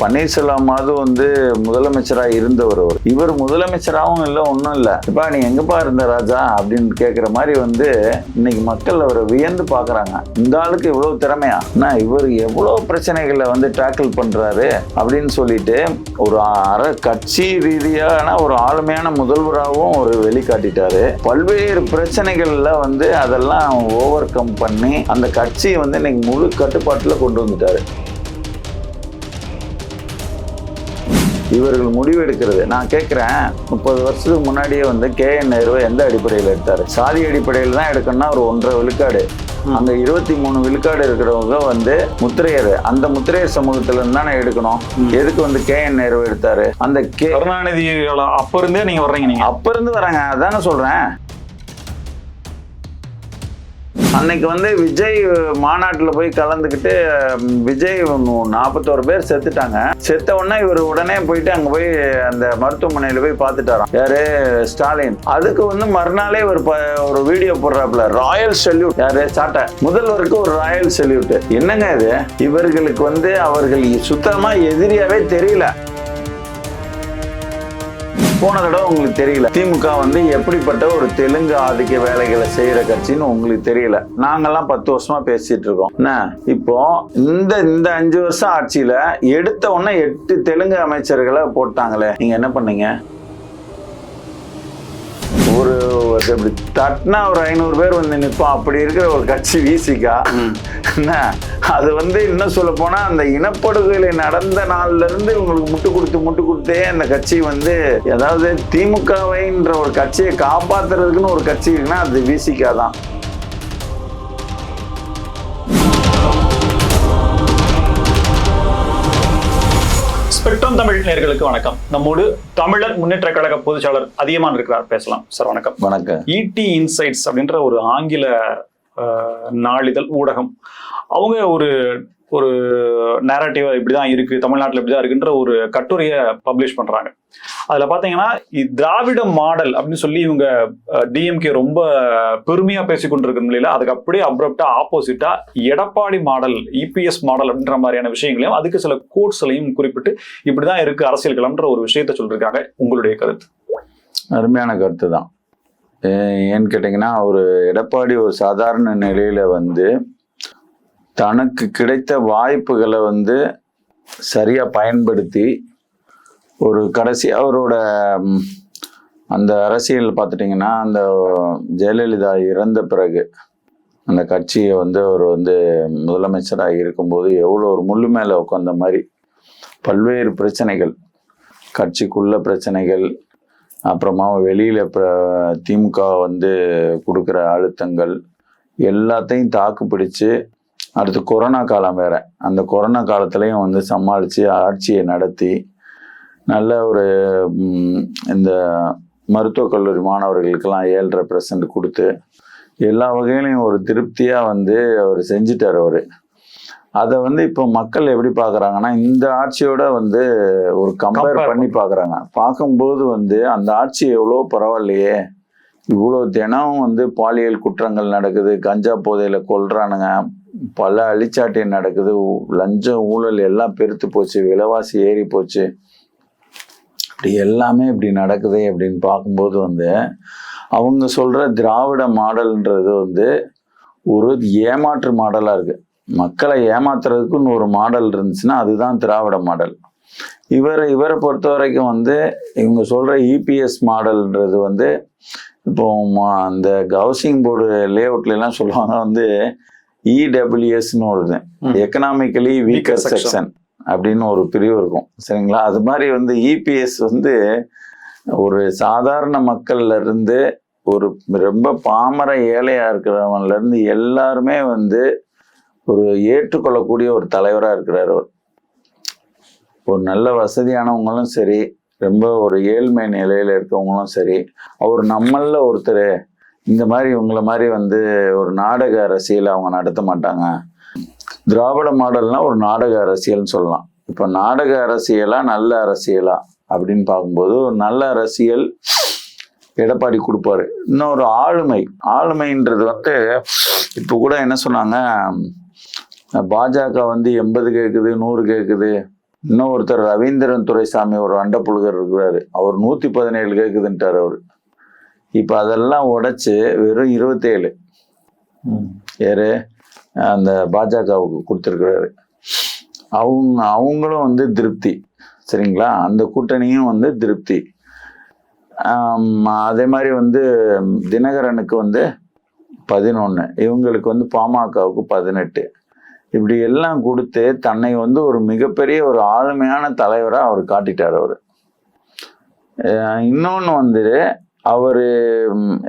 பன்னீர்செல்வமாவது முதலமைச்சராக இருந்தவர். இவர் முதலமைச்சராகவும் இல்லை, ஒன்றும் இல்லை. இப்ப நீ எங்கப்பா இருந்த ராஜா அப்படின்னு கேட்குற மாதிரி இன்னைக்கு மக்கள் அவரை வியந்து பார்க்குறாங்க. இந்த ஆளுக்கு இவ்வளவு திறமையா, இவர் எவ்வளவு பிரச்சனைகளை டேக்கிள் பண்றாரு அப்படின்னு சொல்லிட்டு ஒரு கட்சி ரீதியான ஒரு ஆளுமையான முதல்வராகவும் ஒரு வெளிக்காட்டிட்டாரு. பல்வேறு பிரச்சனைகள்ல அதெல்லாம் ஓவர் கம் பண்ணி அந்த கட்சியை இன்னைக்கு முழு கட்டுப்பாட்டுல கொண்டு வந்துட்டாரு. இவர்கள் முடிவு எடுக்கிறது. நான் கேட்கிறேன், 30 வருஷத்துக்கு முன்னாடியே KN நேருவை எந்த அடிப்படையில் எடுத்தாரு? சாதி அடிப்படையில் தான் எடுக்கணும்னா ஒரு 1.5 விழுக்காடு, அங்க 23 விழுக்காடு இருக்கிறவங்க முத்திரையர், அந்த முத்திரையர் சமூகத்துல இருந்து தானே எடுக்கணும். எதுக்கு KN நேரு எடுத்தாரு? அந்த கருணாநிதி அப்ப இருந்தே நீங்க வர்றீங்க, நீங்க அப்ப இருந்து வராங்க, அதானே சொல்றேன். அன்னைக்கு விஜய் மாநாட்டில் போய் கலந்துக்கிட்டு விஜய் 41 பேர் செத்துட்டாங்க. செத்த உடனே இவர் உடனே போயிட்டு அங்க போய் அந்த மருத்துவமனையில போய் பார்த்துட்டாராம். யாரு? ஸ்டாலின். அதுக்கு மறுநாளே ஒரு வீடியோ போடுறாப்புல, ராயல் சல்யூட். யாரு? சாட்டை முதல்வருக்கு ஒரு ராயல் சல்யூட். என்னங்க இது? இவர்களுக்கு அவர்கள் சுத்தமா எதிரியாவே தெரியல. போன தடவை உங்களுக்கு தெரியல திமுக எப்படிப்பட்ட ஒரு தெலுங்கு ஆதிக்க வேலைகளை செய்யற கட்சின்னு உங்களுக்கு தெரியல. நாங்கெல்லாம் 10 வருஷமா பேசிட்டு இருக்கோம். இப்போ இந்த 5 வருஷம் ஆட்சியில எடுத்த உடனே 8 தெலுங்கு அமைச்சர்களை போட்டாங்களே, நீங்க என்ன பண்ணீங்க? ஒரு தட்டினா ஒரு 500 பேர் நிற்போம். அப்படி இருக்கிற ஒரு கட்சி விசிகா. அது இன்னும் சொல்ல போனா அந்த இனப்படுகொலை நடந்த நாள்ல இருந்து உங்களுக்கு முட்டு கொடுத்தே அந்த கட்சி அதாவது திமுகவைன்ற ஒரு கட்சியை காப்பாத்துறதுக்குன்னு ஒரு கட்சி இருக்குன்னா அது விசிகா தான். ஸ்பெக்ட்ரம் தமிழ் நேயர்களுக்கு வணக்கம். நம்மோடு தமிழர் முன்னேற்ற கழக பொதுச்செயலாளர் அதியமான் இருக்கிறார், பேசலாம். சார் வணக்கம். வணக்கம். ET இன்சைட்ஸ் அப்படின்ற ஒரு ஆங்கில நாளிதழ் ஊடகம், அவங்க ஒரு நேரட்டிவ் இப்படிதான் இருக்கு, தமிழ்நாட்டில் இப்படிதான் இருக்குன்ற ஒரு கட்டுரையை பப்ளிஷ் பண்றாங்க. அதுல பாத்தீங்கன்னா திராவிட மாடல் அப்படின்னு சொல்லி இவங்க டிஎம்கே ரொம்ப பெருமையா பேசிக்கொண்டிருக்கிற நிலையில அதுக்கு அப்படியே அப்ரப்டா ஆப்போசிட்டா எடப்பாடி மாடல், EPS மாடல் அப்படின்ற மாதிரியான விஷயங்களையும் அதுக்கு சில கோட்ஸ்லையும் குறிப்பிட்டு இப்படிதான் இருக்கு அரசியல் களம்ன்ற ஒரு விஷயத்த சொல்லிருக்காங்க. உங்களுடைய கருத்து? அருமையான கருத்து தான். ஏன்னு கேட்டீங்கன்னா, ஒரு எடப்பாடி ஒரு சாதாரண நிலையில தனக்கு கிடைத்த வாய்ப்புகளை சரியா பயன்படுத்தி ஒரு கடைசி அவரோட அந்த அரசியல் பார்த்துட்டிங்கன்னா, அந்த ஜெயலலிதா இறந்த பிறகு அந்த கட்சியை அவர் முதலமைச்சராக இருக்கும்போது எவ்வளோ ஒரு முள்ளு மேலே உட்காந்த மாதிரி பல்வேறு பிரச்சனைகள், கட்சிக்குள்ள பிரச்சனைகள், அப்புறமா வெளியில் திமுக கொடுக்குற அழுத்தங்கள் எல்லாத்தையும் தாக்கு பிடிச்சு, அடுத்து கொரோனா காலம் வேற, அந்த கொரோனா காலத்துலேயும் சமாளித்து ஆட்சியை நடத்தி நல்ல ஒரு இந்த மருத்துவக் கல்லூரி மாணவர்களுக்கெல்லாம் 7.5% கொடுத்து எல்லா வகையிலையும் ஒரு திருப்தியாக அவர் செஞ்சிட்டார். அதை இப்போ மக்கள் எப்படி பார்க்குறாங்கன்னா, இந்த ஆட்சியோட ஒரு கம்பேர் பண்ணி பார்க்குறாங்க. பார்க்கும்போது அந்த ஆட்சி எவ்வளோ பரவாயில்லையே, இவ்வளோ தினம் பாலியல் குற்றங்கள் நடக்குது, கஞ்சா போதையில் கொல்றானுங்க, பல அழிச்சாட்டியம் நடக்குது, லஞ்சம் ஊழல் எல்லாம் பெருத்து போச்சு, விலைவாசி ஏறி போச்சு, இப்படி எல்லாமே இப்படி நடக்குது அப்படின்னு பார்க்கும்போது அவங்க சொல்ற திராவிட மாடல்ன்றது ஒரு ஏமாற்று மாடலா இருக்கு. மக்களை ஏமாத்துறதுக்குன்னு ஒரு மாடல் இருந்துச்சுன்னா அதுதான் திராவிட மாடல். இவரை பொறுத்த வரைக்கும் இவங்க சொல்ற EPS மாடல்ன்றது இப்போ அந்த ஹவுசிங் போர்டு லேஅவுட்ல எல்லாம் சொல்லுவாங்க EWSன்னு வருது, எக்கனாமிக்கலி வீக்கர் செக்ஷன் அப்படின்னு ஒரு பிரிவு இருக்கும், சரிங்களா? அது மாதிரி EPS ஒரு சாதாரண மக்கள்ல இருந்து ஒரு ரொம்ப பாமர ஏழையா இருக்கிறவன்ல இருந்து எல்லாருமே ஒரு ஏற்றுக்கொள்ளக்கூடிய ஒரு தலைவரா இருக்கிறார். ஒரு நல்ல வசதியானவங்களும் சரி, ரொம்ப ஒரு ஏழ்மை நிலையில இருக்கவங்களும் சரி, அவர் நம்மள ஒருத்தர், இந்த மாதிரி இவங்கள மாதிரி ஒரு நாடக அரசியல் அவங்க நடத்த மாட்டாங்க. திராவிட மாடல்னா ஒரு நாடக அரசியல்னு சொல்லலாம். இப்போ நாடக அரசியலா நல்ல அரசியலா அப்படின்னு பார்க்கும்போது ஒரு நல்ல அரசியல் எடப்பாடி கொடுப்பாரு. இன்னொரு ஆளுமைன்றது இப்போ கூட என்ன சொன்னாங்க, பாஜக 80 கேட்குது 100 கேட்குது, இன்னும் ஒருத்தர் ரவீந்திரன் துரைசாமி ஒரு அண்டப்புழுகர் இருக்கிறாரு, அவர் 117 கேக்குதுன்ட்டார் அவரு. இப்ப அதெல்லாம் உடைச்சு வெறும் 27 யாரு அந்த பாஜகவுக்கு கொடுத்துருக்கிறாரு. அவங்களும் வந்து திருப்தி. சரிங்களா, அந்த கூட்டணியும் வந்து திருப்தி. அதே மாதிரி வந்து தினகரனுக்கு வந்து 11, இவங்களுக்கு வந்து பாமகவுக்கு 18. இப்படி எல்லாம் கொடுத்து தன்னை வந்து ஒரு மிகப்பெரிய ஒரு ஆளுமையான தலைவரா அவர் காட்டிட்டார். அவரு இன்னொன்னு வந்து அவரு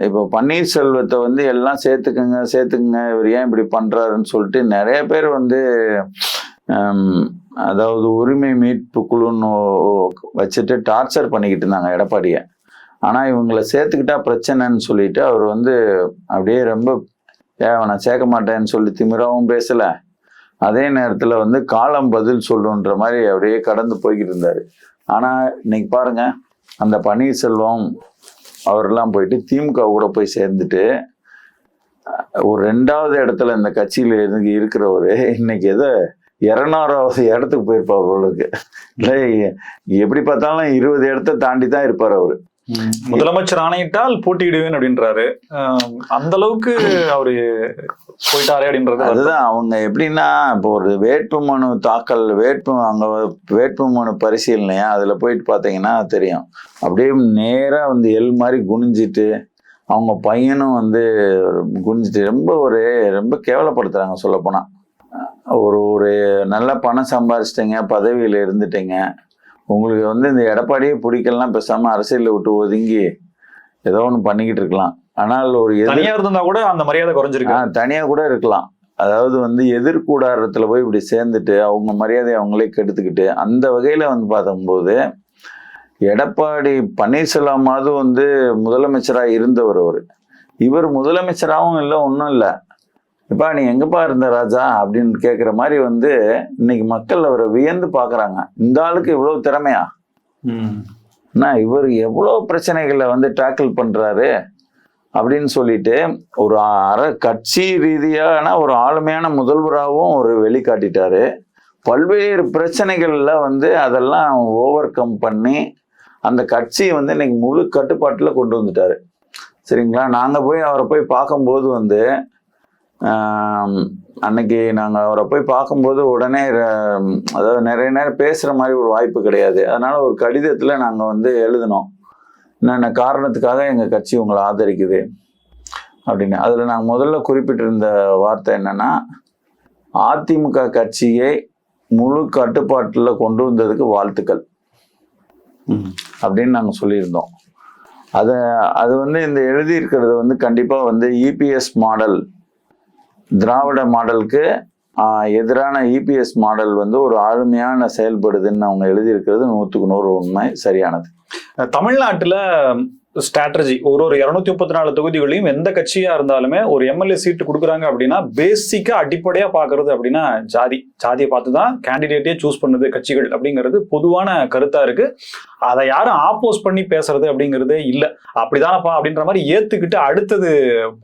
இப்போ பன்னீர்செல்வத்தை வந்து எல்லாம் சேர்த்துக்குங்க இவர் ஏன் இப்படி பண்றாருன்னு சொல்லிட்டு நிறைய பேர் வந்து அதாவது உரிமை மீட்பு குழுன்னு வச்சுட்டு டார்ச்சர் பண்ணிக்கிட்டு இருந்தாங்க எடப்பாடியை. ஆனா இவங்களை சேர்த்துக்கிட்டா பிரச்சனைன்னு சொல்லிட்டு அவர் வந்து அப்படியே ரொம்ப நான் சேர்க்க மாட்டேன்னு சொல்லி திமிராவும் பேசல, அதே நேரத்துல வந்து காலம் பதில் சொல்லுன்ற மாதிரி அப்படியே கடந்து போய்கிட்டு இருந்தாரு. ஆனா இன்னைக்கு பாருங்க, அந்த பன்னீர்செல்வம் அவரெல்லாம் போயிட்டு திமுக கூட போய் சேர்ந்துட்டு ஒரு 2வது இடத்துல இந்த கட்சியில இருக்கிறவரு இன்னைக்கு ஏதோ 200வது இடத்துக்கு போயிருப்பார் அவர்களுக்கு. இல்லை எப்படி பார்த்தாலும் 20 இடத்த தாண்டி தான் இருப்பார் அவரு. முதலமைச்சர் ஆணையிட்டால் போட்டியிடுவேன் அப்படின்றாரு. அந்த அளவுக்கு அவரு போயிட்டாரே அப்படின்றது. அதுதான் அவங்க எப்படின்னா, இப்போ ஒரு வேட்புமனு தாக்கல் அங்க வேட்புமனு பரிசீலனையா அதுல போயிட்டு பாத்தீங்கன்னா தெரியும், அப்படியே நேரா வந்து எல் மாதிரி குனிஞ்சிட்டு அவங்க பையனும் வந்து குனிஞ்சிட்டு ரொம்ப கேவலப்படுத்துறாங்க. சொல்ல போனா ஒரு நல்ல பணம் சம்பாதிச்சிட்டீங்க, பதவியில இருந்துட்டீங்க, உங்களுக்கு வந்து இந்த எடப்பாடியே பிடிக்கலாம், பேசாம அரசியல விட்டு ஒதுங்கி ஏதோ ஒன்று பண்ணிக்கிட்டு இருக்கலாம். ஆனால் ஒரு தனியா இருந்தா கூட அந்த மரியாதை குறைஞ்சிருக்கு. தனியா கூட இருக்கலாம். அதாவது வந்து எதிர்கூடாரத்துல போய் இப்படி சேர்ந்துட்டு அவங்க மரியாதையை அவங்களே கெடுத்துக்கிட்டு அந்த வகையில வந்து பார்க்கும்போது எடப்பாடி பன்னீர்செல்வமாவது வந்து முதலமைச்சரா இருந்தவர். இவர் முதலமைச்சராகவும் இல்லை, ஒன்றும் இல்லை. இப்பா நீ எங்கப்பா இருந்த ராஜா அப்படின்னு கேட்குற மாதிரி வந்து இன்னைக்கு மக்கள் அவரை வியந்து பாக்குறாங்க. இந்த ஆளுக்கு இவ்வளவு திறமையா, இவர் எவ்வளவு பிரச்சனைகளை வந்து டேக்கிள் பண்றாரு அப்படின்னு சொல்லிட்டு ஒரு கட்சி ரீதியான ஒரு ஆளுமையான முதல்வராகவும் ஒரு வெளிக்காட்டிட்டாரு. பல்வேறு பிரச்சனைகள்ல வந்து அதெல்லாம் ஓவர் கம் பண்ணி அந்த கட்சியை வந்து இன்னைக்கு முழு கட்டுப்பாட்டுல கொண்டு வந்துட்டாரு. சரிங்களா, நாங்க போய் அவரை போய் பார்க்கும்போது வந்து அன்னைக்கு நாங்கள் அவரை போய் பார்க்கும்போது உடனே அதாவது நிறைய நேரம் பேசுகிற மாதிரி ஒரு வாய்ப்பு கிடையாது. அதனால ஒரு கடிதத்தில் நாங்கள் வந்து எழுதினோம், என்னென்ன காரணத்துக்காக எங்கள் கட்சி உங்களை ஆதரிக்குது அப்படின்னு. அதில் நாங்கள் முதல்ல குறிப்பிட்டிருந்த வார்த்தை என்னன்னா, அதிமுக கட்சியை முழு கட்டுப்பாட்டில் கொண்டு வந்ததுக்கு வாழ்த்துக்கள் அப்படின்னு நாங்கள் சொல்லியிருந்தோம். அது வந்து இந்த எழுதியிருக்கிறது வந்து கண்டிப்பாக வந்து இபிஎஸ் மாடல், திராவிட மாடலுக்கு எதிரான இபிஎஸ் மாடல் வந்து ஒரு ஆளுமையான செயல்படுதுன்னு அவங்க எழுதியிருக்கிறது 100க்கு 100 உண்மை, சரியானது. தமிழ்நாட்டுல ஸ்ட்ராட்டஜி ஒரு 234 தொகுதிகளையும் எந்த கட்சியா இருந்தாலுமே ஒரு எம்எல்ஏ சீட்டு கொடுக்குறாங்க அப்படின்னா பேசிக்கா அடிப்படையா பாக்குறது அப்படின்னா ஜாதியை பார்த்துதான் கேண்டிடேட்டே சூஸ் பண்ணுது கட்சிகள் அப்படிங்கிறது பொதுவான கருத்தா இருக்கு. அதை யாரும் ஆப்போஸ் பண்ணி பேசுறது அப்படிங்கிறதே இல்ல. அப்படிதானப்பா அப்படின்ற மாதிரி ஏத்துக்கிட்டு அடுத்தது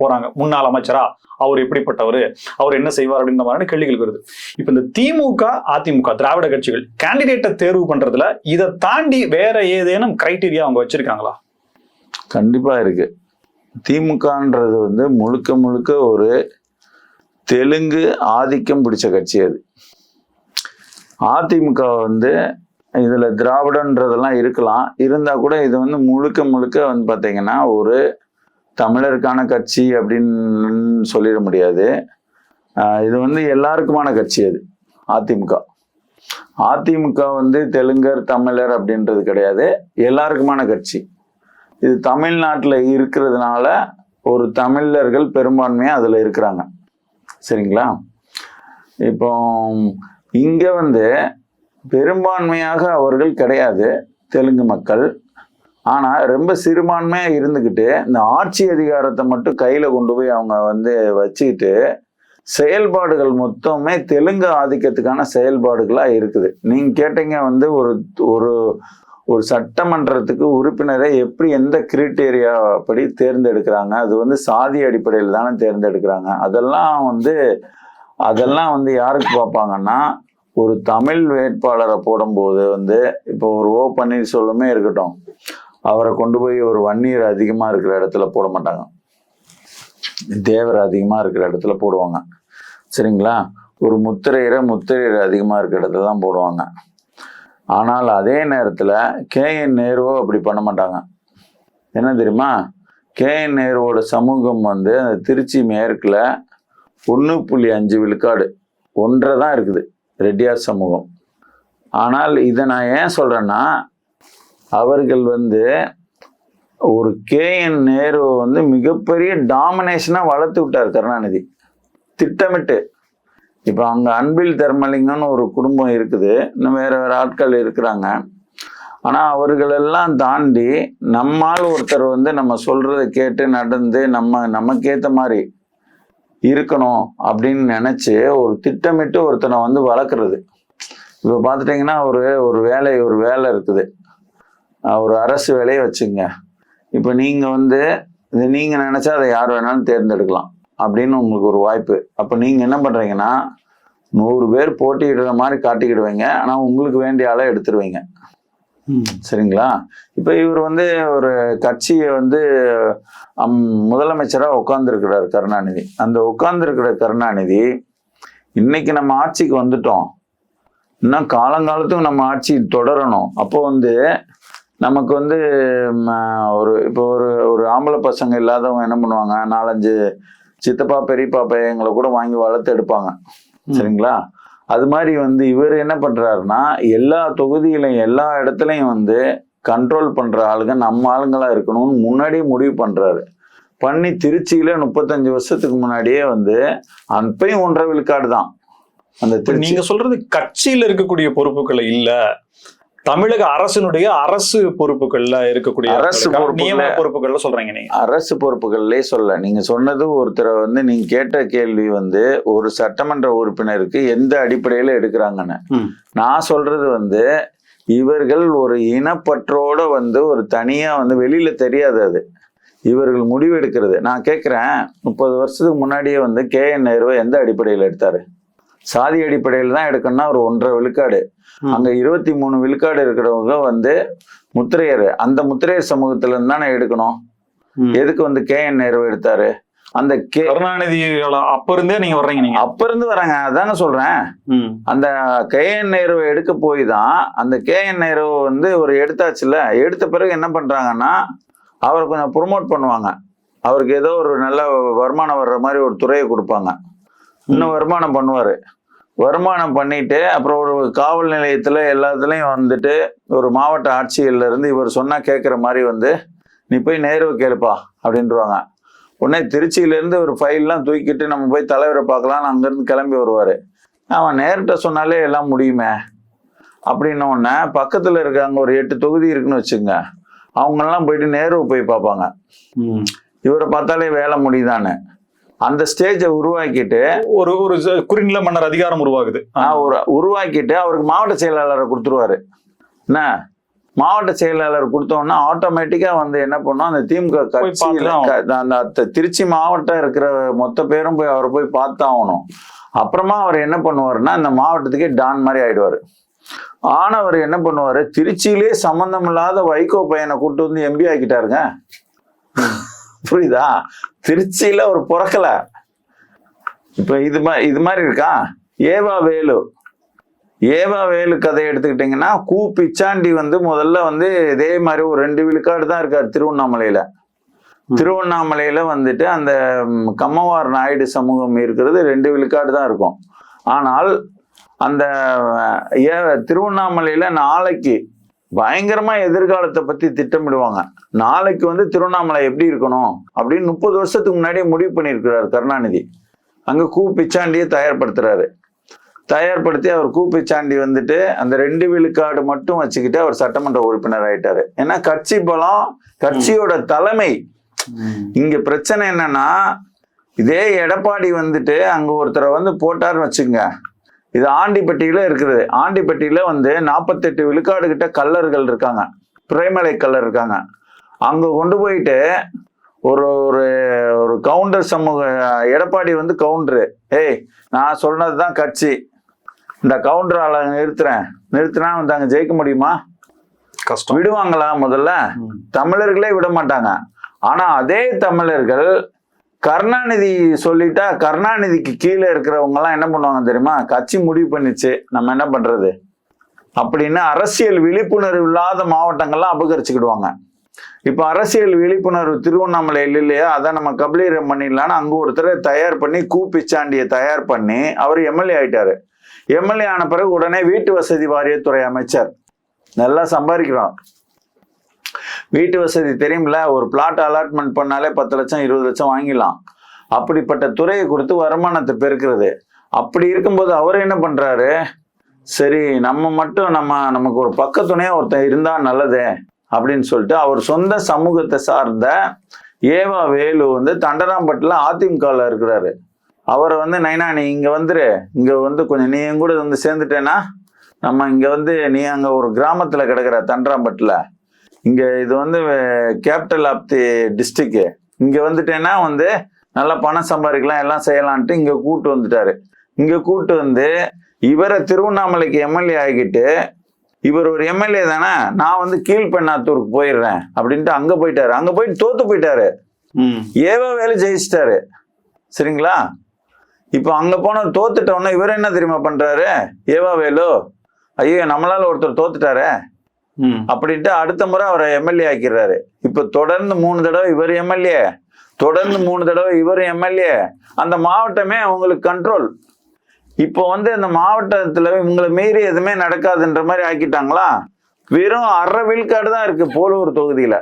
போறாங்க. முன்னாள் அமைச்சரா அவர் எப்படிப்பட்டவர், அவர் என்ன செய்வார் அப்படின்ற மாதிரி கேள்விகள் வருது. இப்ப இந்த திமுக அதிமுக திராவிட கட்சிகள் கேண்டிடேட்டை தேர்வு பண்றதுல இதை தாண்டி வேற ஏதேனும் கிரைட்டீரியா அவங்க வச்சிருக்காங்களா? கண்டிப்பா இருக்கு. திமுகன்றது வந்து முழுக்க ஒரு தெலுங்கு ஆதிக்கம் பிடிச்ச கட்சி. அது அதிமுக வந்து இதுல திராவிடன்றதெல்லாம் இருக்கலாம், இருந்தா கூட இது வந்து முழுக்க வந்து பாத்தீங்கன்னா ஒரு தமிழருக்கான கட்சி அப்படின்னு சொல்லிட முடியாது. இது வந்து எல்லாருக்குமான கட்சி. அது அதிமுக வந்து தெலுங்கர் தமிழர் அப்படின்றது கிடையாது, எல்லாருக்குமான கட்சி. இது தமிழ்நாட்டில் இருக்கிறதுனால ஒரு தமிழர்கள் பெரும்பான்மையா அதுல இருக்கிறாங்க. சரிங்களா, இப்போ இங்க வந்து பெரும்பான்மையாக அவர்கள் கிடையாது தெலுங்கு மக்கள். ஆனா ரொம்ப சிறுபான்மையா இருந்துக்கிட்டு இந்த ஆட்சி அதிகாரத்தை மட்டும் கையில கொண்டு போய் அவங்க வந்து வச்சுக்கிட்டு செயல்பாடுகள் மொத்தமே தெலுங்கு ஆதிக்கத்துக்கான செயல்பாடுகளா இருக்குது. நீங்க கேட்டீங்க வந்து ஒரு சட்டமன்றத்துக்கு உறுப்பினரை எப்படி எந்த கிரைட்டீரியா படி தேர்ந்தெடுக்கிறாங்க, அது வந்து சாதி அடிப்படையில் தானே தேர்ந்தெடுக்கிறாங்க. அதெல்லாம் வந்து யாருக்கு பார்ப்பாங்கன்னா ஒரு தமிழ் வேட்பாளரை போடும்போது வந்து இப்போ ஒரு ஓ பன்னீர்செல்வமே இருக்கட்டும், அவரை கொண்டு போய் ஒரு வன்னியர் அதிகமாக இருக்கிற இடத்துல போட மாட்டாங்க, தேவர் அதிகமாக இருக்கிற இடத்துல போடுவாங்க. சரிங்களா? ஒரு முத்திரையர் அதிகமாக இருக்கிற இடத்துல தான் போடுவாங்க. ஆனால் அதே நேரத்தில் கேஎன் நேருவோ அப்படி பண்ண மாட்டாங்க. என்ன தெரியுமா? கேஎன் நேருவோட சமூகம் வந்து அந்த திருச்சி மேற்கில் 1.5 விழுக்காடு, 1.5 தான் இருக்குது ரெட்டியார் சமூகம். ஆனால் இதை நான் ஏன் சொல்கிறேன்னா, அவர்கள் வந்து ஒரு கேஎன் நேரு வந்து மிகப்பெரிய டாமினேஷனாக வளர்த்து விட்டார் கருணாநிதி திட்டமிட்டு. இப்போ அங்கே அன்பில் தர்மலிங்கம்னு ஒரு குடும்பம் இருக்குது, இன்னும் வேறு ஆட்கள் இருக்கிறாங்க. ஆனால் அவர்களெல்லாம் தாண்டி நம்மால் ஒருத்தர் வந்து நம்ம சொல்கிறத கேட்டு நடந்து நமக்கேற்ற மாதிரி இருக்கணும் அப்படின்னு நினச்சி ஒரு திட்டமிட்டு ஒருத்தனை வந்து வளர்க்குறது. இப்போ பார்த்துட்டிங்கன்னா ஒரு வேலை இருக்குது, ஒரு அரசு வேலையை வச்சுங்க. இப்போ நீங்கள் வந்து நீங்கள் நினச்சா அதை யார் வேணாலும் தேர்ந்தெடுக்கலாம் அப்படின்னு உங்களுக்கு ஒரு வாய்ப்பு. அப்போ நீங்கள் என்ன பண்ணுறீங்கன்னா 100 பேர் போட்டியிடுற மாதிரி காட்டிக்கிடுவீங்க, ஆனால் உங்களுக்கு வேண்டிய ஆளை எடுத்துருவீங்க. சரிங்களா? இப்போ இவர் வந்து ஒரு கட்சியை வந்து முதலமைச்சராக உட்கார்ந்துருக்கிறார் கருணாநிதி. அந்த உட்கார்ந்துருக்கிற கருணாநிதி இன்னைக்கு நம்ம ஆட்சிக்கு வந்துட்டோம், இன்னும் காலங்காலத்துக்கும் நம்ம ஆட்சி தொடரணும். அப்போ வந்து நமக்கு வந்து இப்போ ஒரு ஆம்பளை பசங்க இல்லாதவங்க என்ன பண்ணுவாங்க, 4-5 சித்தப்பா பெரியப்பா பையங்களை கூட வாங்கி வளர்த்து எடுப்பாங்க. சரிங்களா? அது மாதிரி வந்து இவர் என்ன பண்றாருன்னா, எல்லா தொகுதியிலையும் எல்லா இடத்துலையும் வந்து கண்ட்ரோல் பண்ற ஆளுங்க நம்ம ஆளுங்களா இருக்கணும்னு முன்னாடியே முடிவு பண்றாரு. பண்ணி திருச்சியில 35 வருஷத்துக்கு முன்னாடியே வந்து அப்பயும் 1.5 விழுக்காடு தான். அந்த நீங்க சொல்றது கட்சியில இருக்கக்கூடிய பொறுப்புகள் இல்ல, தமிழக அரசினுடைய அரசு பொறுப்புகள்ல இருக்கக்கூடிய நியமன பொறுப்புகள்ல சொல்றீங்க நீங்க. அரசு பொறுப்புகள்லயே சொல்ல, நீங்க சொன்னது ஒருத்தரை வந்து நீங்க கேட்ட கேள்வி வந்து ஒரு சட்டமன்ற உறுப்பினருக்கு எந்த அடிப்படையில எடுக்கிறாங்கன்னு. நான் சொல்றது வந்து இவர்கள் ஒரு இனப்பற்றோட வந்து ஒரு தனியா வந்து வெளியில தெரியாது, அது இவர்கள் முடிவு எடுக்கிறது. நான் கேட்கிறேன், 30 வருஷத்துக்கு முன்னாடியே வந்து கேஎன் நேருவை எந்த அடிப்படையில் எடுத்தாரு? சாதி அடிப்படையில் தான் எடுக்கணும்னா ஒரு 1.5 விழுக்காடு. அங்க 23 விழுக்காடு இருக்கிறவங்க வந்து முத்திரையர், அந்த முத்திரையர் சமூகத்துல இருந்து தானே எடுக்கணும். எதுக்கு வந்து கேஎன் நேரு எடுத்தாரு? அந்த கருணாநிதி அப்ப இருந்தே நீங்க வர்றீங்க, நீங்க அப்ப இருந்து வராங்க, அதாங்க சொல்றேன். அந்த கேஎன் நேருவை எடுக்க போய் தான் அந்த கேஎன் நேரு வந்து ஒரு எடுத்தாச்சுல, எடுத்த பிறகு என்ன பண்றாங்கன்னா அவரை கொஞ்சம் ப்ரொமோட் பண்ணுவாங்க. அவருக்கு ஏதோ ஒரு நல்ல வருமானம் வர்ற மாதிரி ஒரு துறையை கொடுப்பாங்க, இன்னும் வருமானம் பண்ணுவாரு. வருமானம் பண்ணிட்டு அப்புறம் ஒரு காவல் நிலையத்துல எல்லாத்துலயும் வந்துட்டு ஒரு மாவட்ட ஆட்சியர்ல இருந்து இவர் சொன்னா கேட்குற மாதிரி வந்து நீ போய் நேருவை கேளுப்பா அப்படின்றாங்க. உடனே திருச்சியில இருந்து ஒரு ஃபைல்லாம் தூக்கிட்டு நம்ம போய் தலைவரை பார்க்கலாம்னு அங்கிருந்து கிளம்பி வருவாரு. அவன் நேருகிட்ட சொன்னாலே எல்லாம் முடியுமே அப்படின்ன உடனே பக்கத்துல இருக்காங்க ஒரு 8 தொகுதி இருக்குன்னு வச்சுங்க, அவங்கெல்லாம் போயிட்டு நேருவை போய் பார்ப்பாங்க. இவரை பார்த்தாலே வேலை முடியுதான்னு அந்த ஸ்டேஜை உருவாக்கிட்டு ஒரு குறிநில மன்னர் அதிகாரம் உருவாகுது. உருவாக்கிட்டு அவருக்கு மாவட்ட செயலாளரை கொடுத்துருவாரு. என்ன மாவட்ட செயலாளர் கொடுத்தோம்னா ஆட்டோமேட்டிக்கா வந்து என்ன பண்ணோம், அந்த திமுக கட்சியில அந்த திருச்சி மாவட்டம் இருக்கிற மொத்த பேரும் போய் அவரை போய் பார்த்தாகணும். அப்புறமா அவர் என்ன பண்ணுவாருன்னா இந்த மாவட்டத்துக்கே டான் மாதிரி ஆயிடுவாரு. ஆனவர் என்ன பண்ணுவாரு, திருச்சியிலே சம்பந்தம் இல்லாத வைகோ பையனை கூட்டு வந்து எம்பி ஆக்கிட்டாருங்க. புரியுதா? திருச்சியில ஒரு பிறக்கல. இப்ப இது மாதிரி இருக்கா? ஏவா வேலு கதையை எடுத்துக்கிட்டீங்கன்னா, கு பிச்சாண்டி வந்து முதல்ல வந்து இதே மாதிரி ஒரு 2 விழுக்காடு தான் இருக்காரு திருவண்ணாமலையில வந்துட்டு அந்த கம்மவார் நாயுடு சமூகம் இருக்கிறது 2 விழுக்காடு தான் இருக்கும். ஆனால் அந்த திருவண்ணாமலையில நாளைக்கு பயங்கரமா எதிர்காலத்தை பத்தி திட்டமிடுவாங்க. நாளைக்கு வந்து திருவண்ணாமலை எப்படி இருக்கணும் அப்படின்னு 30 வருஷத்துக்கு முன்னாடியே முடிவு பண்ணியிருக்கிறார் கருணாநிதி. அங்க கு பிச்சாண்டியை தயார்படுத்தி அவர் கு பிச்சாண்டி வந்துட்டு அந்த 2 விழுக்காடு மட்டும் வச்சுக்கிட்டு அவர் சட்டமன்ற உறுப்பினர் ஆயிட்டாரு. ஏன்னா கட்சி பலம், கட்சியோட தலைமை. இங்க பிரச்சனை என்னன்னா, இதே எடப்பாடி வந்துட்டு அங்க ஒருத்தரை வந்து போட்டாருன்னு வச்சுங்க, இது ஆண்டிப்பட்டியில இருக்குது. ஆண்டிப்பட்டியில வந்து 48 விழுக்காடு கிட்ட கல்லர்கள் இருக்காங்க, பிறைமலை கல்லர் இருக்காங்க. அங்க கொண்டு போயிட்டு ஒரு ஒரு கவுண்டர் சமூக, எடப்பாடி வந்து கவுண்டரு, நான் சொன்னதுதான் கட்சி, இந்த கவுண்டர் ஆளை நிறுத்தினா வந்தாங்க ஜெயிக்க முடியுமா? கஷ்டம். விடுவாங்களா? முதல்ல தமிழர்களே விட மாட்டாங்க. ஆனா அதே தமிழர்கள் கருணாநிதி சொல்லிட்டா கருணாநிதிக்கு கீழே இருக்கிறவங்க எல்லாம் என்ன பண்ணுவாங்க தெரியுமா? கட்சி முடிவு பண்ணிச்சு, நம்ம என்ன பண்றது அப்படின்னு அரசியல் விழிப்புணர்வு இல்லாத மாவட்டங்கள்லாம் அபகரிச்சுக்கிடுவாங்க. இப்ப அரசியல் விழிப்புணர்வு திருவண்ணாமலையில் இல்லையா, அதை நம்ம கபலீரம் பண்ணிடலான்னு அங்க ஒருத்தரை தயார் பண்ணி கூப்பிச்சாண்டியை தயார் பண்ணி அவர் எம்எல்ஏ ஆயிட்டாரு. எம்எல்ஏ ஆன பிறகு உடனே வீட்டு வசதி வாரியத்துறை அமைச்சர், நல்லா சம்பாதிக்கிறோம். வீட்டு வசதி தெரியுமில்ல, ஒரு பிளாட் அலாட்மெண்ட் பண்ணாலே 10 லட்சம் 20 லட்சம் வாங்கிடலாம். அப்படிப்பட்ட துறையை கொடுத்து வருமானத்தை பெருக்கிறது. அப்படி இருக்கும்போது அவர் என்ன பண்றாரு, சரி நம்ம மட்டும் நமக்கு ஒரு பக்கத்துணையா ஒருத்தன் இருந்தா நல்லதே அப்படின்னு சொல்லிட்டு அவர் சொந்த சமூகத்தை சார்ந்த ஏவா வேலு வந்து தண்டராம்பட்டில் அதிமுகவில் இருக்கிறாரு. அவரை வந்து நைனா நீ இங்க வந்துரு, இங்க வந்து கொஞ்சம் நீ என் கூட வந்து சேர்ந்துட்டேன்னா நம்ம இங்க வந்து நீ அங்க ஒரு கிராமத்துல கிடக்குற தண்டராம்பட்டில், இங்க இது வந்து கேபிட்டல் ஆஃப் தி டிஸ்ட்ரிக்ட், இங்க வந்துட்டேன்னா வந்து நல்லா பணம் சம்பாதிக்கலாம் எல்லாம் செய்யலான்ட்டு இங்க கூட்டு வந்துட்டாரு. இங்க கூட்டு வந்து இவரை திருவண்ணாமலைக்கு எம்எல்ஏ ஆகிக்கிட்டு, இவர் ஒரு எம்எல்ஏ தானே, நான் வந்து கீழ்பெண்ணாத்தூருக்கு போயிடுறேன் அப்படின்ட்டு அங்க போயிட்டாரு. அங்க போயிட்டு தோத்து போயிட்டாரு. ஏவா வேலு ஜெயிச்சிட்டாரு. சரிங்களா? இப்போ அங்க போன தோத்துட்டோன்னா இவர் என்ன தெரியுமா பண்றாரு, ஏவா வேலு ஐயோ நம்மளால ஒருத்தர் தோத்துட்டாரு அப்படின்ட்டு அடுத்த முறை அவரை எம்எல்ஏ ஆக்கிடுறாரு. இப்ப தொடர்ந்து 3 தடவை இவர் எம்எல்ஏ, தொடர்ந்து 3 தடவை இவர் எம்எல்ஏ. அந்த மாவட்டமே அவங்களுக்கு கண்ட்ரோல். இப்போ வந்து அந்த மாவட்டத்துல இவங்களை மீறி எதுவுமே நடக்காதுன்ற மாதிரி ஆக்கிட்டாங்களா? வெறும் 1/2 விழுக்காடு தான் இருக்கு போலூர் தொகுதியில.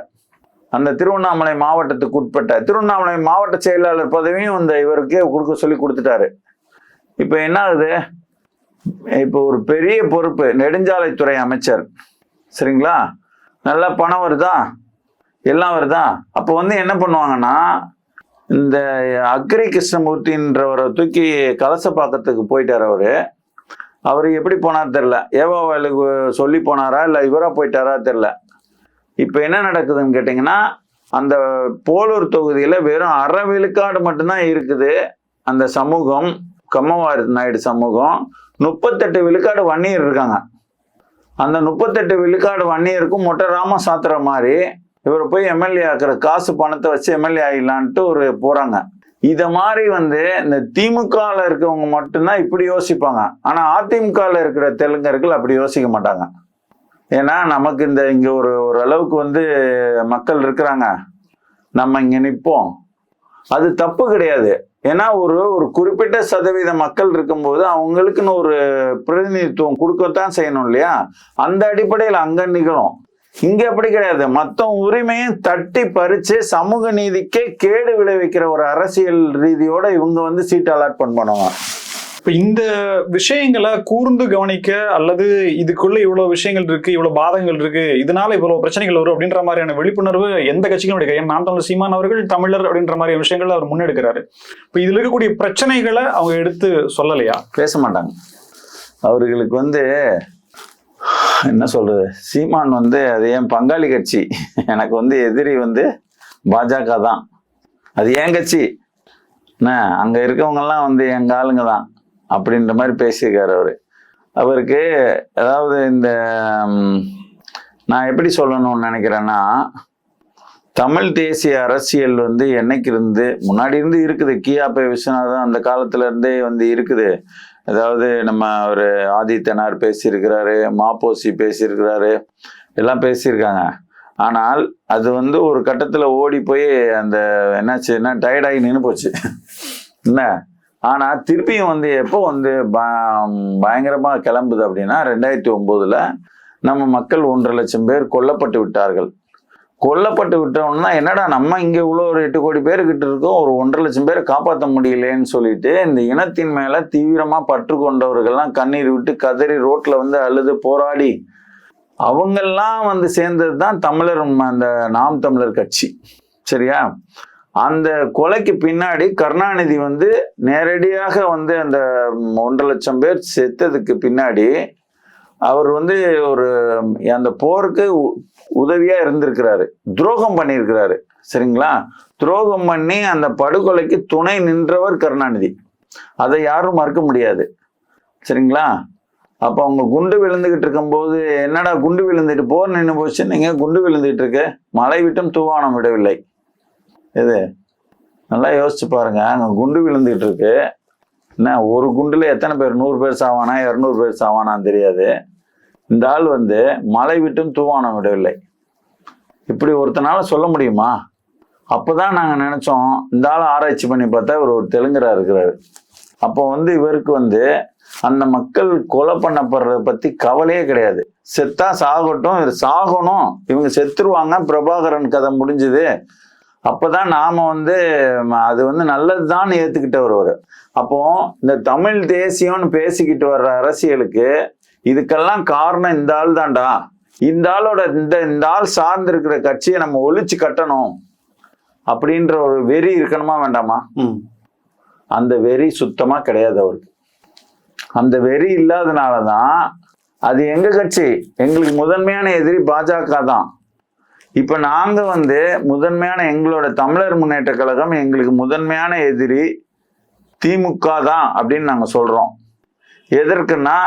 அந்த திருவண்ணாமலை மாவட்டத்துக்கு உட்பட்ட திருவண்ணாமலை மாவட்ட செயலாளர் பதவியும் இந்த இவருக்கே சொல்லி கொடுத்துட்டாரு. இப்ப என்ன ஆகுது, இப்போ ஒரு பெரிய பொறுப்பு நெடுஞ்சாலைத்துறை அமைச்சர். சரிங்களா? நல்லா பணம் வருதா, எல்லாம் வருதா. அப்போ வந்து என்ன பண்ணுவாங்கன்னா, இந்த அக்ரி கிருஷ்ணமூர்த்தின்றவரை தூக்கி கலசப்பாக்கத்துக்கு போயிட்டார். அவரு எப்படி போனார் தெரியல, ஏவா வேலுக்கு சொல்லி போனாரா இல்லை இவரா போயிட்டாரா தெரியல. இப்போ என்ன நடக்குதுன்னு கேட்டிங்கன்னா, அந்த போலூர் தொகுதியில வெறும் 1/2 விழுக்காடு மட்டும்தான் இருக்குது. அந்த சமூகம் கம்மவாரி நாயுடு சமூகம் 38 விழுக்காடு வன்னியர் இருக்காங்க. அந்த 38 விழுக்காடு வன்னியருக்கும் மொட்டை ராம சாத்துற மாதிரி இவர் போய் எம்எல்ஏ ஆக்குற காசு பணத்தை வச்சு எம்எல்ஏ ஆகிடலான்ட்டு ஒரு போறாங்க. இத மாதிரி வந்து இந்த திமுகல இருக்கவங்க மட்டும்தான் இப்படி யோசிப்பாங்க. ஆனா அதிமுகல இருக்கிற தெலுங்கர்கள் அப்படி யோசிக்க மாட்டாங்க. ஏன்னா நமக்கு இங்க ஒரு அளவுக்கு வந்து மக்கள் இருக்கிறாங்க, நம்ம இங்க நிற்போம், அது தப்பு கிடையாது. ஏன்னா ஒரு குறிப்பிட்ட சதவீத மக்கள் இருக்கும்போது அவங்களுக்குன்னு ஒரு பிரதிநிதித்துவம் கொடுக்கத்தான் செய்யணும் இல்லையா? அந்த அடிப்படையில் அங்க நிகழும். இங்க அப்படி கிடையாது. மொத்த உரிமையும் தட்டி பறிச்சு சமூக நீதிக்கே கேடு விளைவிக்கிற ஒரு அரசியல் ரீதியோட இவங்க வந்து சீட் அலாட்மெண்ட் பண்ணுவாங்க. இப்ப இந்த விஷயங்களை கூர்ந்து கவனிக்க, அல்லது இதுக்குள்ள இவ்வளவு விஷயங்கள் இருக்கு, இவ்வளவு பாதகங்கள் இருக்கு, இதனால இவ்வளவு பிரச்சனைகள் வரும் அப்படின்ற மாதிரியான விழிப்புணர்வு எந்த கட்சிக்கும் கிடையாது. நாம் தமிழர் சீமான் அவர்கள் தமிழர் அப்படின்ற மாதிரி விஷயங்கள் அவர் முன்னெடுக்கிறாரு. இப்ப இதுல இருக்கக்கூடிய பிரச்சனைகளை அவங்க எடுத்து சொல்லலையா? பேச மாட்டாங்க. அவர்களுக்கு வந்து என்ன சொல்றது, சீமான் வந்து அது என் பங்காளி கட்சி, எனக்கு வந்து எதிரி வந்து பாஜக தான், அது ஏன் கட்சி, என்ன அங்க இருக்கவங்க எல்லாம் வந்து எங்க ஆளுங்க தான் அப்படின்ற மாதிரி பேசியிருக்காரு. அவருக்கு அதாவது இந்த நான் எப்படி சொல்லணும்னு நினைக்கிறேன்னா, தமிழ் தேசிய அரசியல் வந்து என்னைக்கு இருந்து முன்னாடி இருந்து இருக்குது. கியாபே விஸ்வநாதன் அந்த காலத்துல இருந்தே வந்து இருக்குது. அதாவது நம்ம ஒரு ஆதித்தனார் பேசியிருக்கிறாரு, மாப்போசி பேசியிருக்கிறாரு, எல்லாம் பேசியிருக்காங்க. ஆனால் அது வந்து ஒரு கட்டத்துல ஓடி போய் அந்த என்னாச்சுன்னா டயர்டாகி நின்று போச்சு என்ன. ஆனா திருப்பியும் வந்து எப்போ வந்து பயங்கரமா கிளம்புது அப்படின்னா 2009 நம்ம மக்கள் 1.5 லட்சம் பேர் கொல்லப்பட்டு விட்டார்கள். கொல்லப்பட்டு விட்டோம்னா என்னடா நம்ம இங்க இவ்வளோ ஒரு 8 கோடி பேர் கிட்ட இருக்கோம், ஒரு 1.5 லட்சம் பேரை காப்பாற்ற முடியலன்னு சொல்லிட்டு இந்த இனத்தின் மேல தீவிரமா பற்று கொண்டவர்கள்லாம் கண்ணீர் விட்டு கதறி ரோட்ல வந்து அழுது போராடி அவங்கெல்லாம் வந்து சேர்ந்தது தான் தமிழர், அந்த நாம் தமிழர் கட்சி. சரியா? அந்த கொலைக்கு பின்னாடி கருணாநிதி வந்து நேரடியாக வந்து அந்த 1.5 லட்சம் பேர் செத்ததுக்கு பின்னாடி அவர் வந்து ஒரு அந்த போருக்கு உதவியா இருந்திருக்கிறாரு, துரோகம் பண்ணியிருக்கிறாரு. சரிங்களா? துரோகம் பண்ணி அந்த படுகொலைக்கு துணை நின்றவர் கருணாநிதி. அதை யாரும் மறுக்க முடியாது. சரிங்களா? அப்போ அவங்க குண்டு விழுந்துகிட்டு இருக்கும்போது என்னடா குண்டு விழுந்துட்டு போர் நின்று போச்சு, நீங்க குண்டு விழுந்துகிட்டு இருக்கு, மழை விட்டும் தூவானம் விடவில்லை. இது நல்லா யோசிச்சு பாருங்க. அங்க குண்டு விழுந்துகிட்டு இருக்கு, என்ன ஒரு குண்டுல எத்தனை பேர், 100 பேர் சாவானா 200 பேர் சாவானான்னு தெரியாது. இந்த ஆள் வந்து மழை விட்டும் தூவானம் விடவில்லை. இப்படி ஒருத்தனால சொல்ல முடியுமா? அப்போதான் நாங்கள் நினைச்சோம் இந்த ஆள் ஆராய்ச்சி பண்ணி பார்த்தா இவர் ஒரு தெலுங்கரா இருக்கிறாரு. அப்போ வந்து இவருக்கு வந்து அந்த மக்கள் கொலை பண்ணப்படுறத பத்தி கவலையே கிடையாது. செத்தா சாகட்டும், இவர் சாகணும், இவங்க செத்துருவாங்க, பிரபாகரன் கதை முடிஞ்சுது. அப்பதான் நாம வந்து அது வந்து நல்லதுதான் ஏத்துக்கிட்டவர் அவரு. அப்போ இந்த தமிழ் தேசியம்னு பேசிக்கிட்டு வர்ற அரசியலுக்கு இதுக்கெல்லாம் காரணம் இந்த ஆள் தான்டா. இந்த ஆளோட இந்த ஆள் சார்ந்து இருக்கிற கட்சியை நம்ம ஒழிச்சு கட்டணும் அப்படின்ற ஒரு வெறி இருக்கணுமா வேண்டாமா? அந்த வெறி சுத்தமா கிடையாது அவருக்கு. அந்த வெறி இல்லாதனாலதான் அது எங்க கட்சி, எங்களுக்கு முதன்மையான எதிரி பாஜக தான். இப்ப நாங்க வந்து முதன்மையான எங்களோட தமிழர் முன்னேற்ற கழகம் எங்களுக்கு முதன்மையான எதிரி திமுக தான் அப்படின்னு நாங்க சொல்றோம். எதற்குன்னா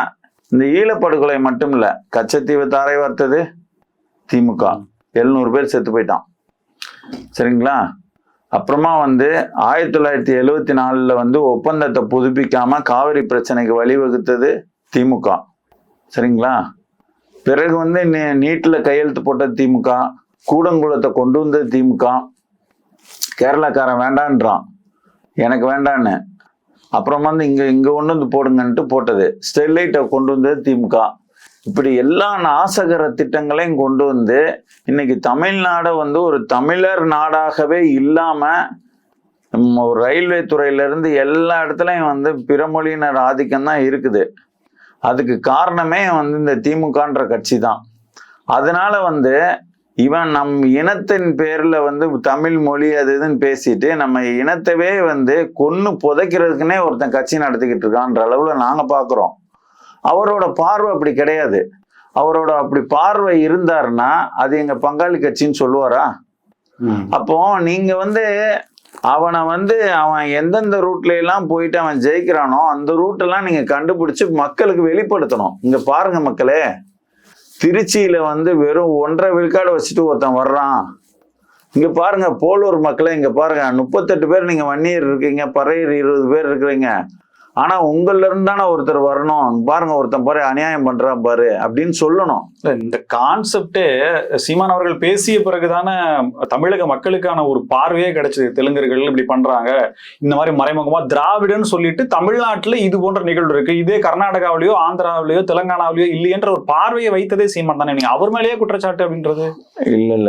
இந்த ஈழப்படுகொலை மட்டும் இல்ல, கச்சத்தீவு தாரை வார்த்தது திமுக, 700 பேர் செத்து போயிட்டான். சரிங்களா? அப்புறமா வந்து 1974 வந்து ஒப்பந்தத்தை புதுப்பிக்காம காவிரி பிரச்சனைக்கு வழிவகுத்தது திமுக. சரிங்களா? பிறகு வந்து நீட்ல கையெழுத்து போட்டது திமுக, கூடங்குளத்தை கொண்டு வந்தது திமுக, கேரளாக்காரன் வேண்டான்றான், எனக்கு வேண்டான்னு, அப்புறம் வந்து இங்க கொண்டு வந்து போடுங்கன்ட்டு போட்டது, ஸ்டெர்லைட்டை கொண்டு வந்தது திமுக. இப்படி எல்லா நாசகர திட்டங்களையும் கொண்டு வந்து இன்னைக்கு தமிழ்நாடை வந்து ஒரு தமிழர் நாடாகவே இல்லாம ஒரு ரயில்வே துறையில இருந்து எல்லா இடத்துலயும் வந்து பிறமொழியினர் ஆதிக்கம் தான் இருக்குது. அதுக்கு காரணமே வந்து இந்த திமுகன்ற கட்சி தான். அதனால வந்து இவன் நம் இனத்தின் பேர்ல வந்து தமிழ் மொழி அது இதுன்னு பேசிட்டு நம்ம இனத்தவே வந்து கொன்னு புதைக்கிறதுக்குன்னே ஒருத்தன் கட்சி நடத்திக்கிட்டு இருக்கான்ற அளவுல நாங்க பாக்குறோம். அவரோட பார்வை அப்படி கிடையாது. அவரோட அப்படி பார்வை இருந்தாருன்னா அது எங்க பங்காளி கட்சின்னு சொல்லுவாரா? அப்போ நீங்க வந்து அவனை வந்து அவன் எந்தெந்த ரூட்ல எல்லாம் போயிட்டு அவன் ஜெயிக்கிறானோ அந்த ரூட்டெல்லாம் நீங்க கண்டுபிடிச்சு மக்களுக்கு வெளிப்படுத்தணும். இங்க பாருங்க மக்களே, திருச்சியில வந்து வெறும் 1.5 விழுக்காடு வச்சுட்டு ஒருத்தன் வர்றான். இங்க பாருங்க போலூர் மக்களே, இங்க பாருங்க 38 பேர் நீங்க வன்னியர் இருக்கீங்க, பறையர் 20 பேர் இருக்கிறீங்க. ஆனா உங்கள்ல இருந்தானே ஒருத்தர் வரணும், பாருங்க ஒருத்தன் பாரு அநியாயம் பண்றான் பாரு அப்படின்னு சொல்லணும். இந்த கான்செப்டே சீமான் அவர்கள் பேசிய பிறகுதானே தமிழக மக்களுக்கான ஒரு பார்வையே கிடைச்சது. தெலுங்கர்கள் இப்படி பண்றாங்க, இந்த மாதிரி மறைமுகமா திராவிடன்னு சொல்லிட்டு தமிழ்நாட்டுல இது போன்ற நிகழ்வு இருக்கு, இதே கர்நாடகாவிலயோ ஆந்திராவிலயோ தெலுங்கானாவிலயோ இல்லையன்ற ஒரு பார்வையை வைத்ததே சீமான் தானே. நீங்க அவர் மேலேயே குற்றச்சாட்டு அப்படின்றது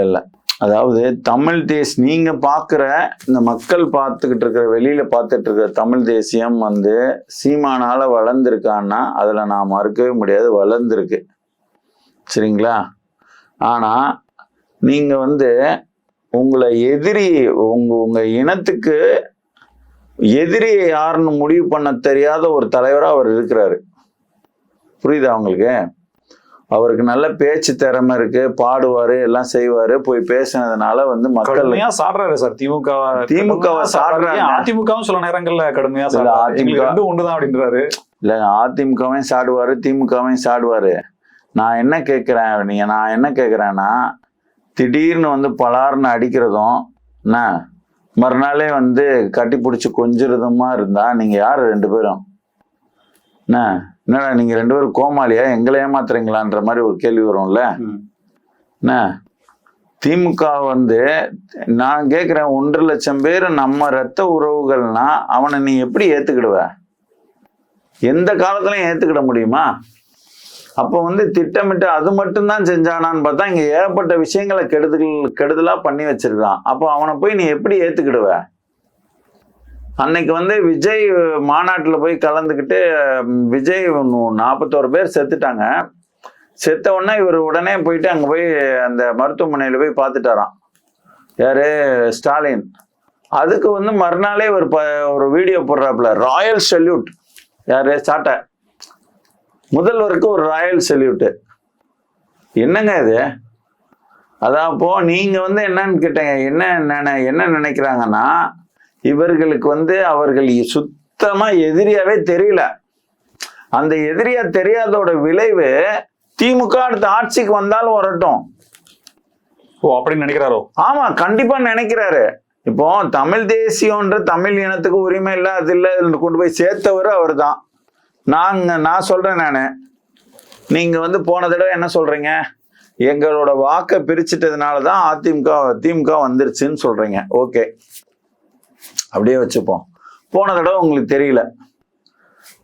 இல்ல. அதாவது தமிழ் நீங்க பாக்குற இந்த மக்கள் பார்த்துக்கிட்டு இருக்கிற வெளியில பார்த்துட்டு இருக்கிற தமிழ் தேசியம் வந்து சீமானால வளர்ந்துருக்கான்னா அதுல நான் மறுக்கவே முடியாது, வளர்ந்துருக்கு. சரிங்களா? ஆனா நீங்க வந்து உங்களை எதிரி உங்க இனத்துக்கு எதிரியை யாருன்னு முடிவு பண்ண தெரியாத ஒரு தலைவரா அவர் இருக்கிறாரு. புரியுதா உங்களுக்கு? அவருக்கு நல்ல பேச்சு திறமை இருக்கு, பாடுவாரு, எல்லாம் செய்வாரு. போய் பேசினதுனால வந்து மக்கள் சாடுறாரு சார். திமுகவை சாடுறாங்க, அதிமுகவும் சில நேரங்கள்ல கடுமையா அதிமுக ஒண்ணுதான் அப்படின்றாரு. இல்ல, அதிமுகவையும் சாடுவாரு, திமுகவையும் சாடுவாரு. நான் என்ன கேட்கிறேன்னா திடீர்னு வந்து பலார்னு அடிக்கிறதும் என்ன மறுநாளே வந்து கட்டி பிடிச்சி கொஞ்சிறதுமா இருந்தா நீங்க யாரு 2 பேரும்? என்னடா நீங்க 2 பேரும் கோமாளியா, எங்களை ஏமாத்துறீங்களான்ற மாதிரி ஒரு கேள்வி வரும்ல. என்ன திமுக வந்து நான் கேட்கிறேன், 1.5 லட்சம் பேர் நம்ம ரத்த உறவுகள்னா அவனை நீ எப்படி ஏத்துக்கிடுவ? எந்த காலத்துலயும் ஏத்துக்கிட முடியுமா? அப்போ வந்து திட்டமிட்டு அது மட்டும்தான் செஞ்சானான்னு பார்த்தா இங்க ஏகப்பட்ட விஷயங்களை கெடுதலா பண்ணி வச்சிருக்கான். அப்போ அவனை போய் நீ எப்படி ஏத்துக்கிடுவ? அன்னைக்கு வந்து விஜய் மாநாட்டில் போய் கலந்துக்கிட்டு விஜய் 41 பேர் செத்துட்டாங்க. செத்த உடனே இவர் உடனே போயிட்டு அங்கே போய் அந்த மருத்துவமனையில் போய் பார்த்துட்டாராம். யாரு? ஸ்டாலின். அதுக்கு வந்து மறுநாளே ஒரு வீடியோ போடுறாப்புல, ராயல் சல்யூட். யாரு? சாட்டை முதல்வருக்கு ஒரு ராயல் சல்யூட்டு. என்னங்க இது? அதான் அப்போ நீங்க வந்து என்னன்னு கேட்டீங்க, என்ன நினைக்கிறாங்கன்னா இவர்களுக்கு வந்து அவர்கள் சுத்தமா எதிரியாவே தெரியல. அந்த எதிரியா தெரியாதோட விளைவு திமுக அடுத்த ஆட்சிக்கு வந்தாலும் வரட்டும். ஓ, அப்படின்னு நினைக்கிறாரோ? ஆமா, கண்டிப்பா நினைக்கிறாரு. இப்போ தமிழ் தேசியம்ன்ற தமிழ் இனத்துக்கு உரிமை இல்லை, அது இல்லை, கொண்டு போய் சேர்த்தவர் அவர் தான். நான் சொல்றேன், நீங்க வந்து போன தடவை என்ன சொல்றீங்க, எங்களோட வாக்கை பிரிச்சிட்டதுனாலதான் திமுக வந்துருச்சுன்னு சொல்றீங்க. ஓகே, அப்படியே வச்சுப்போம். போன தடவை உங்களுக்கு தெரியல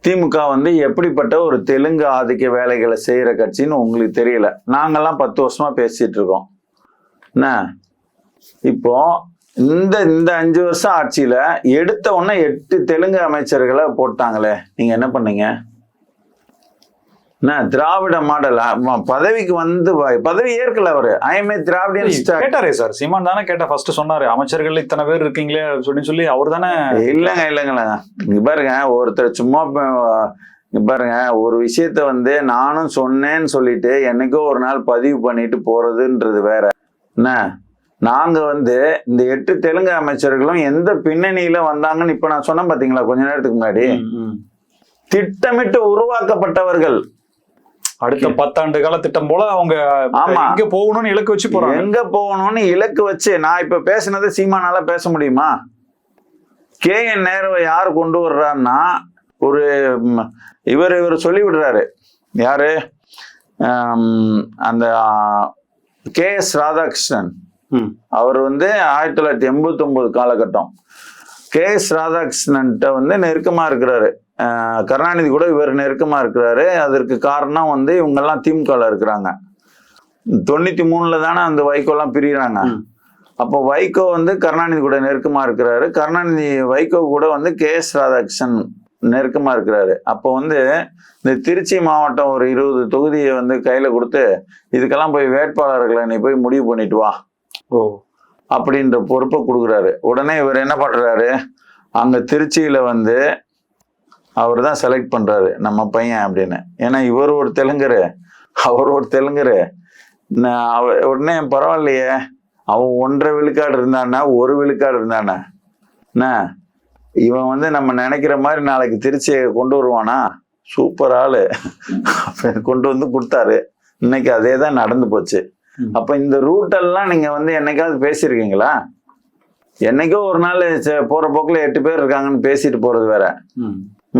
திமுக வந்து எப்படிப்பட்ட ஒரு தெலுங்கு ஆதிக்க வேலைகளை செய்யற கட்சின்னு உங்களுக்கு தெரியல. நாங்கெல்லாம் 10 வருஷமா பேசிட்டு இருக்கோம். என்ன இப்போ இந்த 5 வருஷம் ஆட்சியில எடுத்த உடனே 8 தெலுங்கு அமைச்சர்களை போட்டாங்களே, நீங்க என்ன பண்ணீங்க? திராவிட மாடல் பதவிக்கு வந்து பதவி ஏற்கல அவரு. ஐஎம்ஏ திராவிடியன் கேட்டாரே சார், சீமான் தானே கேட்ட ஃபர்ஸ்ட் சொன்னாரு, அமைச்சர்கள் இத்தனை பேர் இருக்கீங்களே சொல்லி அவர் தானே. இல்லைங்க இங்க பாருங்க, ஒருத்தர் சும்மா பாருங்க, ஒரு விஷயத்த வந்து நானும் சொன்னேன்னு சொல்லிட்டு என்னைக்கோ ஒரு நாள் பதிவு பண்ணிட்டு போறதுன்றது வேற. என்ன, நாங்க வந்து இந்த 8 தெலுங்கு அமைச்சர்களும் எந்த பின்னணியில வந்தாங்கன்னு இப்ப நான் சொன்னேன் பாத்தீங்களா கொஞ்ச நேரத்துக்கு முன்னாடி, திட்டமிட்டு உருவாக்கப்பட்டவர்கள். அடுத்த 10 ஆண்டு கால திட்டம் போல அவங்க எங்க போகணும்னு இலக்கு வச்சு போறாங்க. எங்க போகணும்னு இலக்கு வச்சு. நான் இப்ப பேசினது சீமானால பேச முடியுமா? கேஎன் நேருவை யாரு கொண்டு வர்றாருன்னா, ஒரு இவர் சொல்லி விடுறாரு. யாரு? அந்த KS ராதாகிருஷ்ணன். அவர் வந்து 1989 காலகட்டம் KS ராதாகிருஷ்ணன்ட்ட வந்து நெருக்கமா இருக்கிறாரு. கருணாநிதி கூட இவர் நெருக்கமா இருக்கிறாரு. அதற்கு காரணம் வந்து இவங்கெல்லாம் திமுகல இருக்கிறாங்க. 93ல தானே அந்த வைகோலாம் பிரிகிறாங்க. அப்போ வைகோ வந்து கருணாநிதி கூட நெருக்கமா இருக்கிறாரு. வைகோ கூட வந்து KS ராதாகிருஷ்ணன் நெருக்கமா இருக்கிறாரு. அப்போ வந்து இந்த திருச்சி மாவட்டம் ஒரு 20 தொகுதியை வந்து கையில கொடுத்து, இதுக்கெல்லாம் போய் வேட்பாளர்களை நீ போய் முடிவு பண்ணிட்டு வா அப்படின்ற பொறுப்பை கொடுக்குறாரு. உடனே இவர் என்ன பண்றாரு, அங்க திருச்சியில வந்து அவர் தான் செலக்ட் பண்றாரு நம்ம பையன் அப்படின்னு. ஏன்னா இவர் ஒரு தெலுங்கரு, அவர் ஒரு தெலுங்கரு. உடனே பரவாயில்லையே, அவன் 1.5 விழுக்காடு இருந்தானா 1 விழுக்காடு இருந்தானே, என்ன இவன் வந்து நம்ம நினைக்கிற மாதிரி நாளைக்கு திருச்சியை கொண்டு வருவானா, சூப்பர் ஆளு கொண்டு வந்து கொடுத்தாரு. இன்னைக்கு அதே தான் நடந்து போச்சு. அப்ப இந்த ரூட்டெல்லாம் நீங்க வந்து என்னைக்காவது பேசியிருக்கீங்களா? என்னைக்கோ ஒரு நாள் போற போக்குல 8 பேர் இருக்காங்கன்னு பேசிட்டு போறது வேற.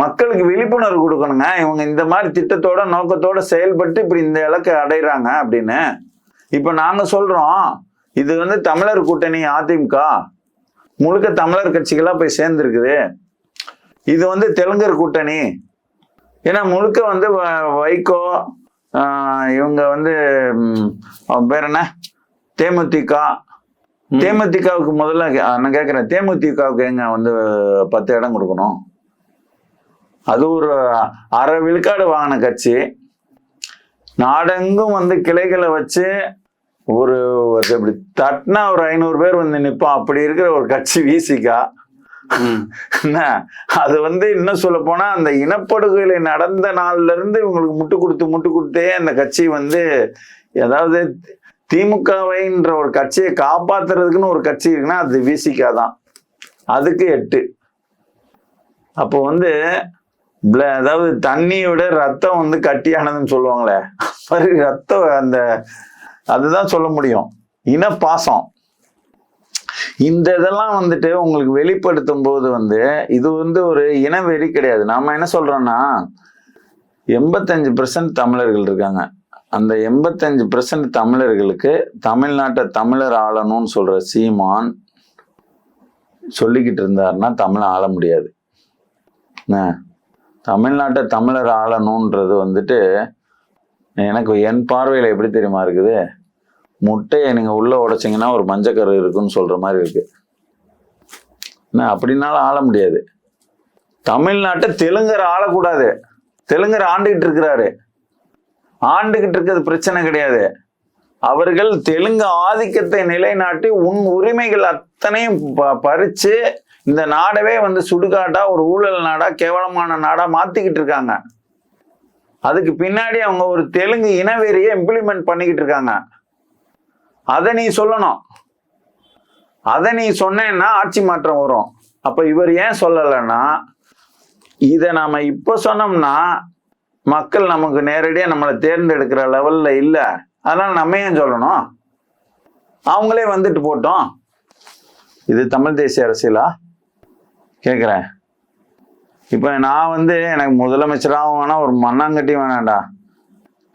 மக்களுக்கு விழிப்புணர்வு கொடுக்கணுங்க. இவங்க இந்த மாதிரி திட்டத்தோட நோக்கத்தோட செயல்பட்டு இப்படி இந்த இலக்கை அடைகிறாங்க அப்படின்னு. இப்ப நாங்க சொல்றோம், இது வந்து தமிழர் கூட்டணி, அதிமுக முழுக்க தமிழர் கட்சிகளா போய் சேர்ந்துருக்குது. இது வந்து தெலுங்கர் கூட்டணி. ஏன்னா முழுக்க வந்து வைகோ, இவங்க வந்து அவன் பேர் என்ன, தேமுதிகவுக்கு முதல்ல நான் கேட்கிறேன், தேமுதிகவுக்கு எங்க வந்து 10 இடம் கொடுக்கணும்? அது ஒரு 1/2 விழுக்காடு வாங்கின கட்சி. நாடெங்கும் வந்து கிளைகளை வச்சு ஒரு இப்படி தட்டினா ஒரு 500 பேர் வந்து நிற்பான். அப்படி இருக்கிற ஒரு கட்சி விசிகா. என்ன, அது வந்து இன்னும் சொல்ல போனா அந்த இனப்படுகொலை நடந்த நாள்ல இருந்து இவங்களுக்கு முட்டு கொடுத்தே அந்த கட்சி வந்து, அதாவது திமுகவைன்ற ஒரு கட்சியை காப்பாத்துறதுக்குன்னு ஒரு கட்சி இருக்குன்னா அது விசிகா தான். அதுக்கு 8. அப்போ வந்து அதாவது தண்ணியை விட ரத்தம் வந்து கட்டியானதுன்னு சொல்லுவாங்களே, மாதிரி ரத்தம் அந்த அதுதான் சொல்ல முடியும். இனப்பாசம். இந்த இதெல்லாம் வந்துட்டு உங்களுக்கு வெளிப்படுத்தும் போது வந்து இது வந்து ஒரு இனவெறி கிடையாது. நாம என்ன சொல்றோம்னா, 85% தமிழர்கள் இருக்காங்க. அந்த 85% தமிழர்களுக்கு தமிழ்நாட்டை தமிழர் ஆளணும்னு சொல்ற சீமான் சொல்லிக்கிட்டு இருந்தாருன்னா தமிழை ஆள முடியாது. தமிழ்நாட்டை தமிழர் ஆளணுன்றது வந்துட்டு எனக்கு என் பார்வையில் எப்படி தெரியுமா இருக்குது, முட்டையை நீங்க உள்ள உடைச்சிங்கன்னா ஒரு மஞ்சக்கரு இருக்குன்னு சொல்ற மாதிரி இருக்கு. அப்படின்னாலும் ஆள முடியாது. தமிழ்நாட்டை தெலுங்கர் ஆளக்கூடாது. தெலுங்கர் ஆண்டுகிட்டு இருக்கிறாரு. ஆண்டுகிட்டு இருக்கிறது பிரச்சனை கிடையாது. அவர்கள் தெலுங்கு ஆதிக்கத்தை நிலைநாட்டி உன் உரிமைகள் அத்தனையும் பறிச்சு இந்த நாடவே வந்து சுடுகாட்டா, ஒரு ஊழல் நாடா, கேவலமான நாடா மாத்திக்கிட்டு இருக்காங்க. அதுக்கு பின்னாடி அவங்க ஒரு தெலுங்கு இனவெறியை இம்ப்ளிமெண்ட் பண்ணிக்கிட்டு இருக்காங்க. அதை நீ சொல்லணும். அதை நீ சொன்னேன்னா ஆட்சி மாற்றம் வரும். அப்ப இவர் ஏன் சொல்லலைன்னா, இதை நாம இப்ப சொன்னோம்னா மக்கள் நமக்கு நேரடியாக நம்மளை தேர்ந்தெடுக்கிற லெவல்ல இல்லை. அதனால நம்ம ஏன் சொல்லணும்? அவங்களே வந்துட்டு போட்டோம். இது தமிழ் தேசிய அரசியலா கேட்குறேன். இப்போ நான் எனக்கு முதலமைச்சராகவும் வேணாம், ஒரு மண்ணாங்கட்டி வேணாண்டா.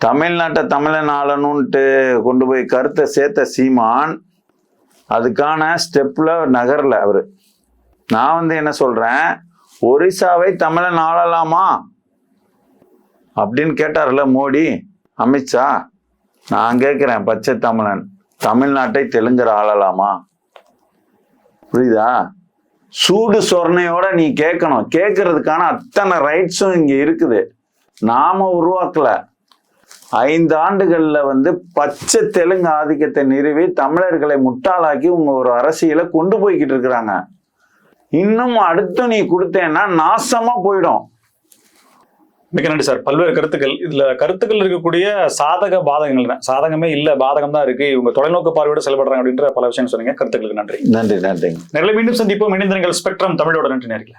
தமிழ்நாட்டை தமிழன் ஆளணுன்ட்டு கொண்டு போய் கருத்தை சேர்த்த சீமான் அதுக்கான ஸ்டெப்ல நகரல அவரு. நான் என்ன சொல்றேன், ஒரிசாவை தமிழன் ஆளலாமா அப்படின்னு கேட்டார்ல மோடி, அமித்ஷா. நான் கேட்கிறேன், பச்சை தமிழன் தமிழ்நாட்டை தெலுங்கர் ஆளலாமா? புரியுதா? சூடு சொர்ணையோட நீ கேட்கணும். கேட்கறதுக்கான அத்தனை ரைட்ஸும் இங்க இருக்குது. நாம உருவாக்கல. 5 ஆண்டுகள்ல பச்சை தெலுங்கு ஆதிக்கத்தை நிறுவி தமிழர்களை முட்டாளாக்கி உங்க ஒரு அரசியலை கொண்டு போய்கிட்டு இருக்கிறாங்க. இன்னும் அடுத்து நீ கொடுத்தேன்னா நாசமா போயிடும். மிக நன்றி சார். பல்வேறு கருத்துக்கள், இதுல கருத்துக்கள் இருக்கக்கூடிய சாதக பாதகங்கள், சாதகமே இல்ல பாதகம் தான் இருக்கு, இவங்க தொலைநோக்கு பார்வையோட செயல்படுறாங்க அப்படின்ற பல விஷயம் சொன்னீங்க. கருத்துக்களுக்கு நன்றி. நன்றி. நேரில் மீண்டும் சந்திப்போம். இணைந்திருங்கள் ஸ்பெக்ட்ரம் தமிழோட. நன்றி நேரில்.